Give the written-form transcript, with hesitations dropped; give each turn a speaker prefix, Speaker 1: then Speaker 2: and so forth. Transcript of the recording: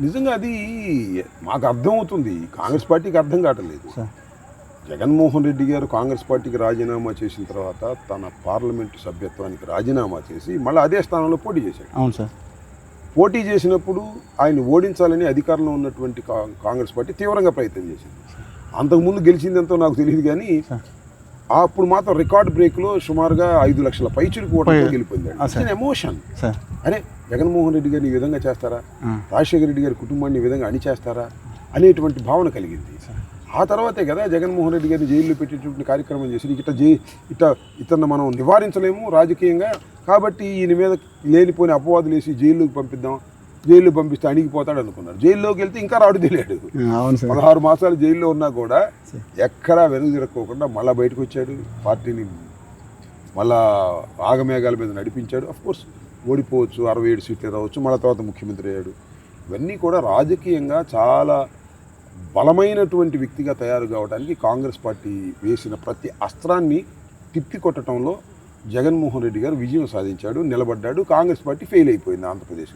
Speaker 1: నిజంగా అది మాకు అర్థమవుతుంది, కాంగ్రెస్ పార్టీకి అర్థం కావట్లేదు. జగన్మోహన్ రెడ్డి గారు కాంగ్రెస్ పార్టీకి రాజీనామా చేసిన తర్వాత తన పార్లమెంటు సభ్యత్వానికి రాజీనామా చేసి మళ్ళీ అదే స్థానంలో పోటీ చేశాడు.
Speaker 2: అవును సార్.
Speaker 1: పోటీ చేసినప్పుడు ఆయన ఓడించాలని అధికారంలో ఉన్నటువంటి కాంగ్రెస్ పార్టీ తీవ్రంగా ప్రయత్నం చేసింది. అంతకుముందు గెలిచిందంతో నాకు తెలియదు, కానీ అప్పుడు మాత్రం రికార్డ్ బ్రేక్లో సుమారుగా 5 లక్షల పైచులకు ఓటమితో గెలిపోయింది. ఎమోషన్. అరే జగన్మోహన్ రెడ్డి గారిని ఈ విధంగా చేస్తారా, రాజశేఖర రెడ్డి గారి కుటుంబాన్ని ఈ విధంగా అణిచేస్తారా అనేటువంటి భావన కలిగింది. ఆ తర్వాతే కదా జగన్మోహన్ రెడ్డి గారిని జైల్లో పెట్టేటువంటి కార్యక్రమం చేసి ఇతన్ని మనం నివారించలేము రాజకీయంగా, కాబట్టి ఈయన మీద లేనిపోయిన అపవాదులు వేసి జైల్లోకి పంపిద్దాం, జైల్లో పంపిస్తే అణిగిపోతాడు అనుకున్నారు. జైల్లోకి వెళ్తే ఇంకా రాడు తెలియడు. 16 మాసాలు జైల్లో ఉన్నా కూడా ఎక్కడా వెనుక తిరక్కోకుండా మళ్ళీ బయటకు వచ్చాడు, పార్టీని మళ్ళా ఆగమేఘాల మీద నడిపించాడు. అఫ్కోర్స్ ఓడిపోవచ్చు, 67 సీట్లు రావచ్చు, మళ్ళీ తర్వాత ముఖ్యమంత్రి అయ్యాడు. ఇవన్నీ కూడా రాజకీయంగా చాలా బలమైనటువంటి వ్యక్తిగా తయారు కావడానికి కాంగ్రెస్ పార్టీ వేసిన ప్రతి అస్త్రాన్ని తిప్పికొట్టడంలో జగన్మోహన్ రెడ్డి గారు విజయం సాధించాడు, నిలబడ్డాడు. కాంగ్రెస్ పార్టీ ఫెయిల్ అయిపోయింది ఆంధ్రప్రదేశ్.